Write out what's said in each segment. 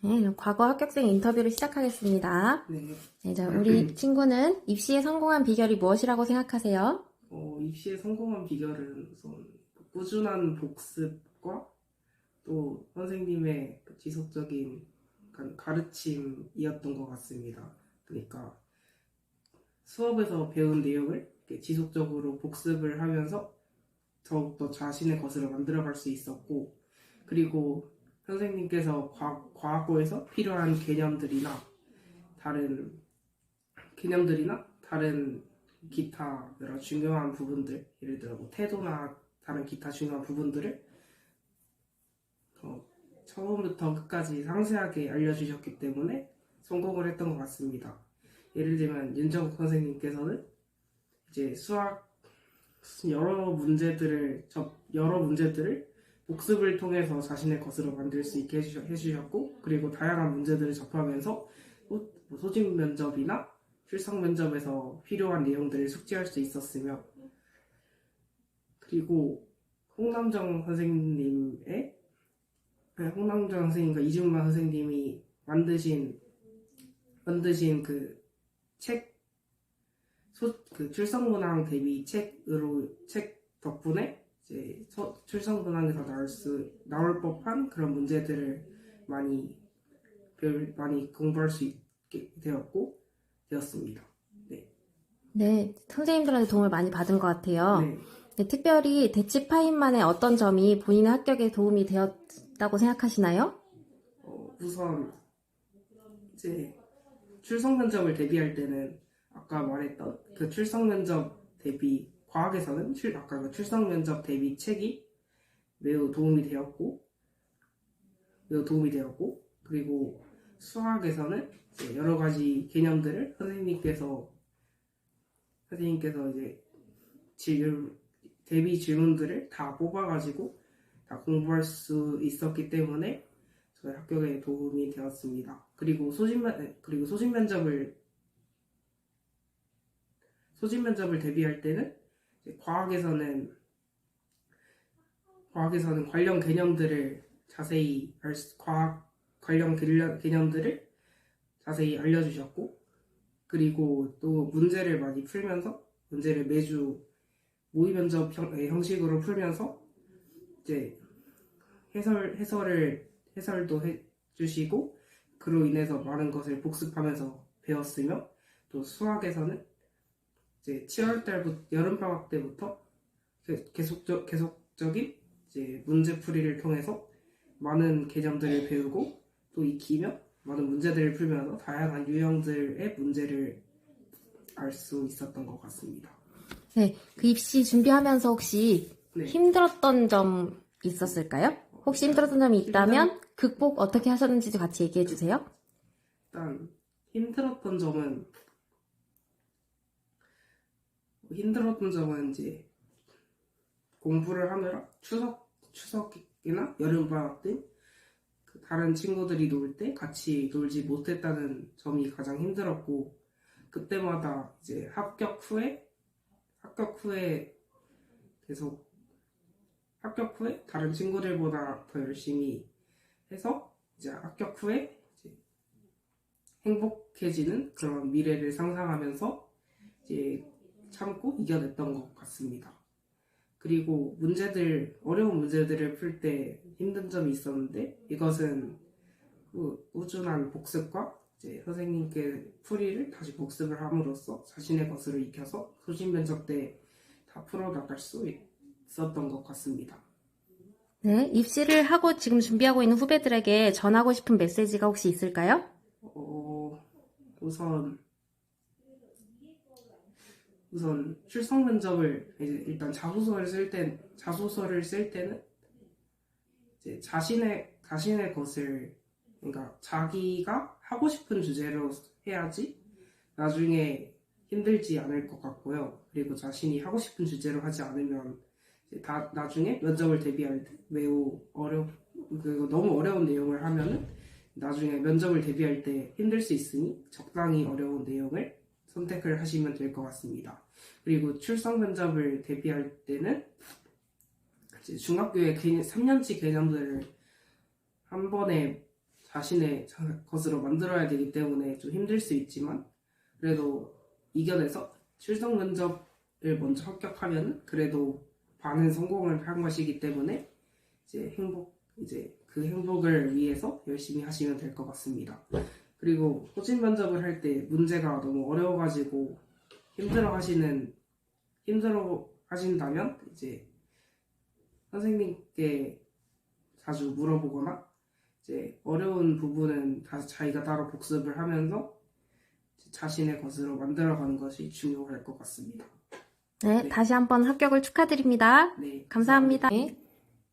네, 그럼 과거 합격생 인터뷰를 시작하겠습니다. 네, 네, 자, 우리 친구는 입시에 성공한 비결이 무엇이라고 생각하세요? 입시에 성공한 비결은 우선 꾸준한 복습과 또 선생님의 그 지속적인 약간 가르침이었던 것 같습니다. 그러니까 수업에서 배운 내용을 이렇게 지속적으로 복습을 하면서 더욱더 자신의 것으로 만들어갈 수 있었고, 그리고 선생님께서 과거에서 필요한 다른 다른 기타 여러 중요한 부분들, 예를 들어 뭐 태도나 다른 기타 중요한 부분들을 처음부터 끝까지 상세하게 알려주셨기 때문에 성공을 했던 것 같습니다. 예를 들면 윤정국 선생님께서는 이제 수학 여러 문제들을 복습을 통해서 자신의 것으로 만들 수 있게 해주셨고, 그리고 다양한 문제들을 접하면서 소집 면접이나 출석 면접에서 필요한 내용들을 숙지할 수 있었으며, 그리고 홍남정 선생님과 이중만 선생님이 만드신 그 출석문항 대비 책 덕분에 이제 출석문항에서 나올 법한 그런 문제들을 많이 공부할 수 있게 되었습니다. 네. 네, 선생님들한테 도움을 많이 받은 것 같아요. 네. 네, 특별히 대치파인만의 어떤 점이 본인의 합격에 도움이 되었다고 생각하시나요? 우선 이제 출석 면접을 대비할 때는 아까 말했던 그 출석 면접 대비 과학에서는 아까 그 출석 면접 대비 책이 매우 도움이 되었고 그리고 수학에서는 이제 여러 가지 개념들을 선생님께서 이제 대비 질문들을 다 뽑아가지고 다 공부할 수 있었기 때문에 저희 합격에 도움이 되었습니다. 그리고 소집 면접을 대비할 때는 이제 과학에서는 관련 개념들을 자세히 알려주셨고, 그리고 또 문제를 많이 풀면서 문제를 매주 모의 면접 형식으로 풀면서 이제 해설도 해주시고, 그로 인해서 많은 것을 복습하면서 배웠으며, 또 수학에서는 이제 7월 달부터 여름방학 때부터 계속적인 이제 문제풀이를 통해서 많은 개념들을 배우고 또 익히며 많은 문제들을 풀면서 다양한 유형들의 문제를 알 수 있었던 것 같습니다. 네, 그 입시 준비하면서 혹시 네. 힘들었던 점 있었을까요? 혹시 힘들었던 점이 있다면 극복 어떻게 하셨는지도 같이 얘기해 주세요. 일단 힘들었던 점은 이제 공부를 하느라 추석이나 여름방학 때 다른 친구들이 놀 때 같이 놀지 못했다는 점이 가장 힘들었고, 그때마다 이제 합격 후에 다른 친구들보다 더 열심히 해서 이제 합격 후에 이제 행복해지는 그런 미래를 상상하면서 이제 참고 이겨냈던 것 같습니다. 그리고 어려운 문제들을 풀 때 힘든 점이 있었는데, 이것은 꾸준한 복습과 이제 선생님께 풀이를 다시 복습을 함으로써 자신의 것으로 익혀서 소신 면접 때 다 풀어나갈 수 있었던 것 같습니다. 네, 입시를 하고 지금 준비하고 있는 후배들에게 전하고 싶은 메시지가 혹시 있을까요? 우선 출석 면접을 이제 일단 자소서를 쓸 때는 이제 자신의 것을, 그러니까 자기가 하고 싶은 주제로 해야지 나중에 힘들지 않을 것 같고요. 그리고 자신이 하고 싶은 주제로 하지 않으면 이제 나중에 면접을 대비할 때 그리고 너무 어려운 내용을 하면은 나중에 면접을 대비할 때 힘들 수 있으니 적당히 어려운 내용을 선택을 하시면 될 것 같습니다. 그리고 출석 면접을 대비할 때는 이제 중학교의 3년치 개념들을 한 번에 자신의 것으로 만들어야 되기 때문에 좀 힘들 수 있지만 그래도 이겨내서 실성 면접을 먼저 합격하면 그래도 반은 성공을 한 것이기 때문에 이제 그 행복을 위해서 열심히 하시면 될 것 같습니다. 그리고 호진 면접을 할 때 문제가 너무 어려워가지고 힘들어 하신다면 이제 선생님께 자주 물어보거나 이제 어려운 부분은 다 자기가 따로 복습을 하면서 자신의 것으로 만들어가는 것이 중요할 것 같습니다. 네, 네. 다시 한번 합격을 축하드립니다. 네, 감사합니다. 네,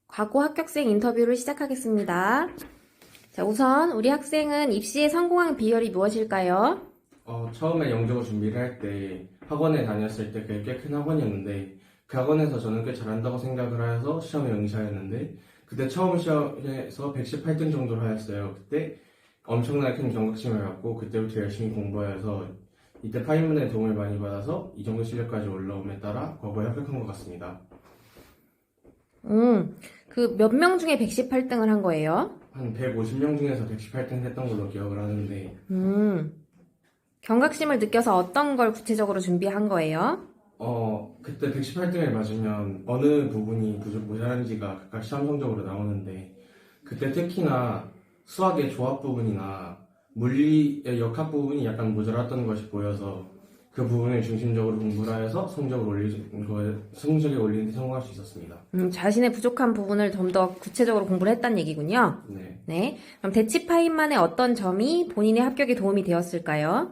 과거 합격생 인터뷰를 시작하겠습니다. 자, 우선 우리 학생은 입시에 성공한 비결이 무엇일까요? 처음에 영적을 준비를 할 때 학원에 다녔을 때 그게 꽤 큰 학원이었는데 그 학원에서 저는 꽤 잘한다고 생각을 해서 시험에 응시하였는데 그때 처음 시험에서 118등 정도를 하였어요. 그때 엄청나게 큰 경각심을 갖고 그때부터 열심히 공부하여서 이때 파인문의 도움을 많이 받아서 이 정도 실력까지 올라옴에 따라 과거에 합격한 것 같습니다. 그 몇 명 중에 118등을 한 거예요? 한 150명 중에서 118등 했던 걸로 기억을 하는데 경각심을 느껴서 어떤 걸 구체적으로 준비한 거예요? 그때 118등을 맞으면 어느 부분이 모자란지가 각각 시험 성적으로 나오는데 그때 특히나 수학의 조합 부분이나 물리의 역학 부분이 약간 모자랐던 것이 보여서 그 부분을 중심적으로 공부를 해서 성적에 올리는 데 성공할 수 있었습니다. 자신의 부족한 부분을 좀 더 구체적으로 공부를 했다는 얘기군요. 네. 네. 그럼 대치파인만의 어떤 점이 본인의 합격에 도움이 되었을까요?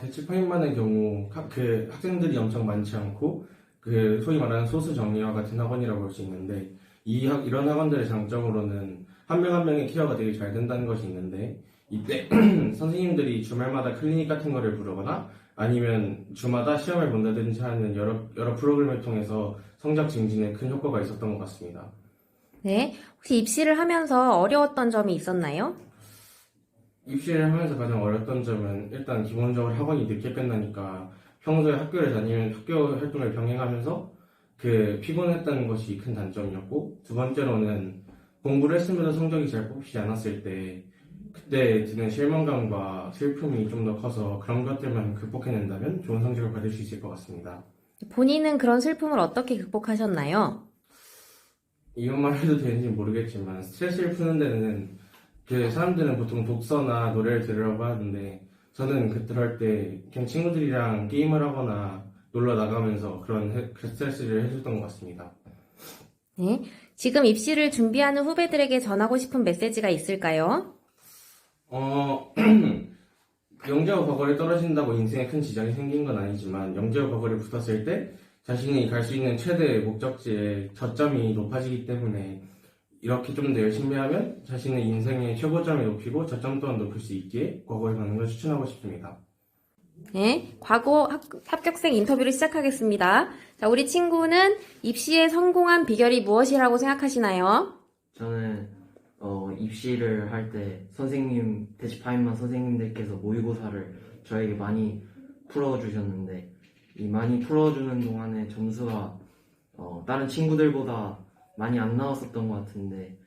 대치파인만의 경우 그 학생들이 엄청 많지 않고 그 소위 말하는 소수 정리와 같은 학원이라고 볼 수 있는데 이런 학원들의 장점으로는 한 명 한 명의 케어가 되게 잘 된다는 것이 있는데 이때 선생님들이 주말마다 클리닉 같은 거를 부르거나 아니면 주마다 시험을 본다든지 하는 여러 프로그램을 통해서 성적 증진에 큰 효과가 있었던 것 같습니다. 네. 혹시 입시를 하면서 어려웠던 점이 있었나요? 입시를 하면서 가장 어려웠던 점은 일단 기본적으로 학원이 늦게 끝나니까 평소에 학교를 다니면 학교 활동을 병행하면서 그 피곤했다는 것이 큰 단점이었고 두 번째로는 공부를 했음에도 성적이 잘 뽑히지 않았을 때 그때 드는 실망감과 슬픔이 좀 더 커서 그런 것들만 극복해낸다면 좋은 성적을 받을 수 있을 것 같습니다. 본인은 그런 슬픔을 어떻게 극복하셨나요? 이것만 해도 되는지 모르겠지만 스트레스를 푸는 데는 그 사람들은 보통 독서나 노래를 들으라고 하는데 저는 그럴 때 그냥 친구들이랑 게임을 하거나 놀러 나가면서 그런 스트레스를 해줬던 것 같습니다. 네. 지금 입시를 준비하는 후배들에게 전하고 싶은 메시지가 있을까요? 영재와 과거를 떨어진다고 인생에 큰 지장이 생긴 건 아니지만 영재와 과거를 붙었을 때 자신이 갈 수 있는 최대의 목적지에 저점이 높아지기 때문에 이렇게 좀 더 열심히 하면 자신의 인생의 최고점을 높이고 저점 또한 높일 수 있기에 과거에 가는 걸 추천하고 싶습니다. 네. 과거 합격생 인터뷰를 시작하겠습니다. 자, 우리 친구는 입시에 성공한 비결이 무엇이라고 생각하시나요? 저는 입시를 할 때 대치파인만 선생님들께서 모의고사를 저에게 많이 풀어주셨는데 이 많이 풀어주는 동안에 점수가 다른 친구들보다 많이 안 나왔었던 것 같은데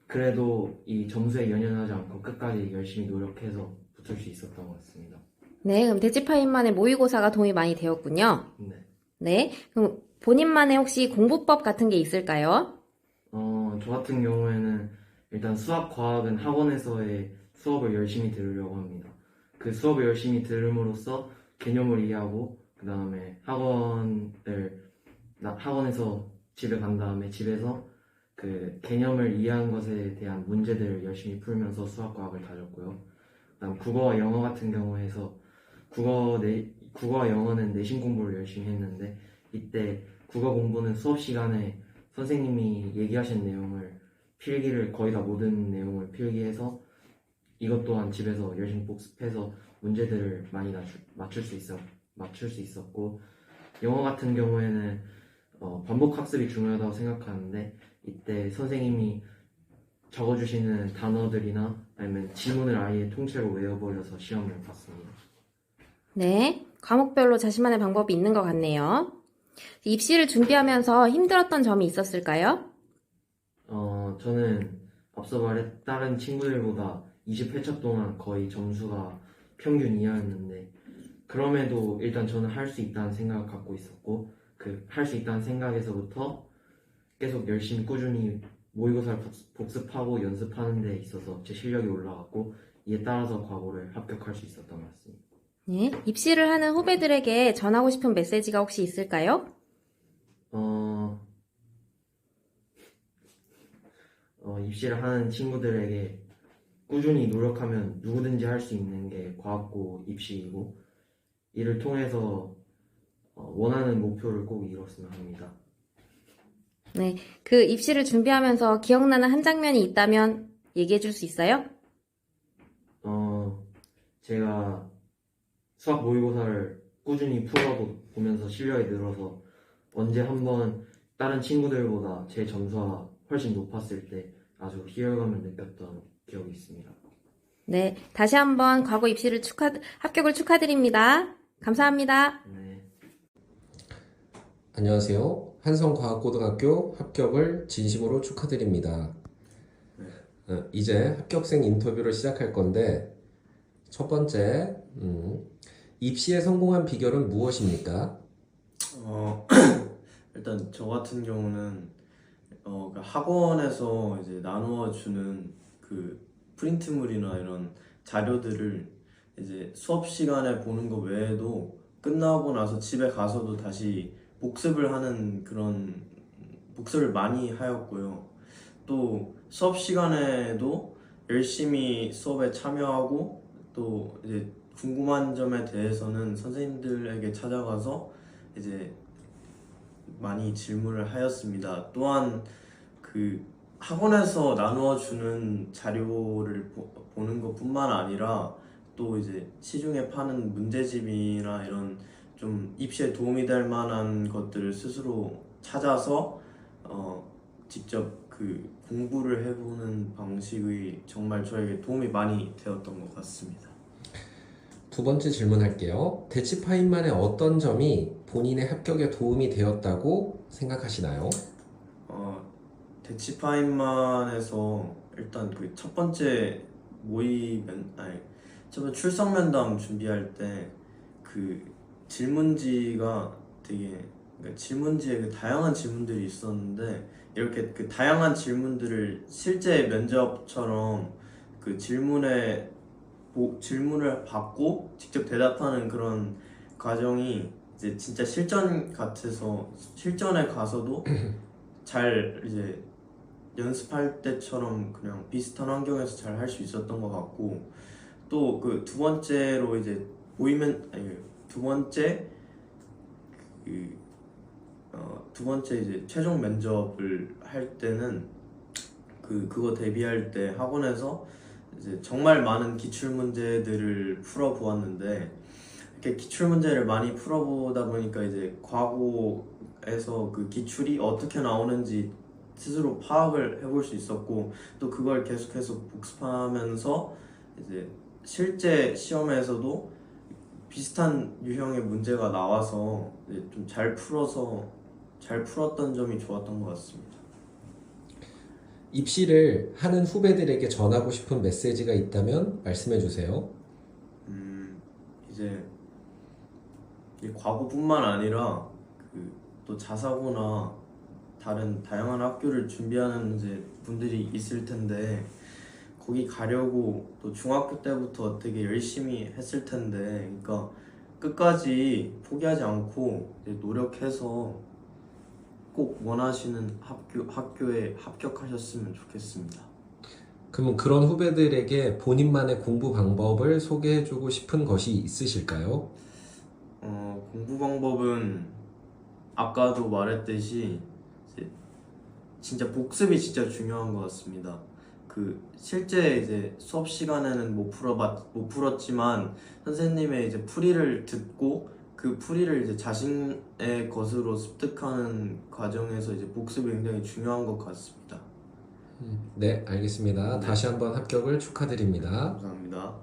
그래도 이 점수에 연연하지 않고 끝까지 열심히 노력해서 붙을 수 있었던 것 같습니다. 네. 그럼 대치파인만의 모의고사가 도움이 많이 되었군요. 네. 네. 그럼 본인만의 혹시 공부법 같은 게 있을까요? 저 같은 경우에는 일단 수학, 과학은 학원에서의 수업을 열심히 들으려고 합니다. 그 수업을 열심히 들음으로써 개념을 이해하고 그 다음에 학원에서 집에 간 다음에 집에서 그 개념을 이해한 것에 대한 문제들을 열심히 풀면서 수학, 과학을 다졌고요. 그다음 국어와 영어 같은 경우에서 국어와 영어는 내신 공부를 열심히 했는데 이때 국어 공부는 수업 시간에 선생님이 얘기하신 내용을 필기를 거의 다 모든 내용을 필기해서 이것 또한 집에서 열심히 복습해서 문제들을 많이 맞출 수 있었고 영어 같은 경우에는 반복 학습이 중요하다고 생각하는데 이때 선생님이 적어주시는 단어들이나 아니면 지문을 아예 통째로 외워버려서 시험을 봤습니다. 네. 과목별로 자신만의 방법이 있는 것 같네요. 입시를 준비하면서 힘들었던 점이 있었을까요? 저는 앞서 말했 다른 친구들보다 20회차 동안 거의 점수가 평균 이하였는데 그럼에도 일단 저는 할 수 있다는 생각을 갖고 있었고 그 할 수 있다는 생각에서부터 계속 열심히 꾸준히 모의고사를 복습하고 연습하는 데 있어서 제 실력이 올라갔고 이에 따라서 과거를 합격할 수 있었던 것 같습니다. 네, 입시를 하는 후배들에게 전하고 싶은 메시지가 혹시 있을까요? 입시를 하는 친구들에게 꾸준히 노력하면 누구든지 할 수 있는 게 과학고 입시이고 이를 통해서 원하는 목표를 꼭 이뤘으면 합니다. 네, 그 입시를 준비하면서 기억나는 한 장면이 있다면 얘기해 줄 수 있어요? 제가 수학 모의고사를 꾸준히 풀어보면서 실력이 늘어서 언제 한번 다른 친구들보다 제 점수가 훨씬 높았을 때 아주 희열감을 느꼈던 기억이 있습니다. 네, 다시 한번 과거 입시를 합격을 축하드립니다. 감사합니다. 네. 안녕하세요. 한성과학고등학교 합격을 진심으로 축하드립니다. 이제 합격생 인터뷰를 시작할 건데 첫 번째, 입시에 성공한 비결은 무엇입니까? 일단 저 같은 경우는 그 학원에서 이제 나누어 주는 그 프린트물이나 이런 자료들을 이제 수업 시간에 보는 거 외에도 끝나고 나서 집에 가서도 다시 복습을 하는 그런 복습을 많이 하였고요. 또 수업 시간에도 열심히 수업에 참여하고 또 이제 궁금한 점에 대해서는 선생님들에게 찾아가서 이제 많이 질문을 하였습니다. 또한 그 학원에서 나누어 주는 자료를 보는 것뿐만 아니라 또 이제 시중에 파는 문제집이나 이런 좀 입시에 도움이 될 만한 것들을 스스로 찾아서 직접 그 공부를 해보는 방식이 정말 저에게 도움이 많이 되었던 것 같습니다. 두 번째 질문할게요. 대치파인만의 어떤 점이 본인의 합격에 도움이 되었다고 생각하시나요? 대치파인만에서 일단 그 첫 번째 첫 번째 출석 면담 준비할 때 그 질문지가 되게 그러니까 질문지에 그 다양한 질문들이 있었는데 이렇게 그 다양한 질문들을 실제 면접처럼 그 질문을 받고 직접 대답하는 그런 과정이 이제 진짜 실전 같아서 실전에 가서도 잘 이제 연습할 때처럼 그냥 비슷한 환경에서 잘 할 수 있었던 것 같고 또 그 두 번째로 이제 두 번째 이제 최종 면접을 할 때는 그거 대비할 때 학원에서 이제 정말 많은 기출 문제들을 풀어 보았는데 이렇게 기출 문제를 많이 풀어보다 보니까 이제 과거에서 그 기출이 어떻게 나오는지 스스로 파악을 해볼 수 있었고 또 그걸 계속해서 복습하면서 이제 실제 시험에서도 비슷한 유형의 문제가 나와서 좀 잘 풀었던 점이 좋았던 것 같습니다. 입시를 하는 후배들에게 전하고 싶은 메시지가 있다면 말씀해 주세요. 이제 이 과거뿐만 아니라 또 자사고나 다른 다양한 학교를 준비하는 이제 분들이 있을 텐데 거기 가려고 또 중학교 때부터 되게 열심히 했을 텐데 그러니까 끝까지 포기하지 않고 이제 노력해서 꼭 원하시는 학교에 합격하셨으면 좋겠습니다. 그럼 그런 후배들에게 본인만의 공부 방법을 소개해 주고 싶은 것이 있으실까요? 공부 방법은 아까도 말했듯이 이제 진짜 복습이 진짜 중요한 것 같습니다. 실제 이제 수업 시간에는 못 풀었지만 선생님의 이제 풀이를 듣고 그 풀이를 이제 자신의 것으로 습득하는 과정에서 이제 복습이 굉장히 중요한 것 같습니다. 네, 알겠습니다. 네. 다시 한번 합격을 축하드립니다. 감사합니다.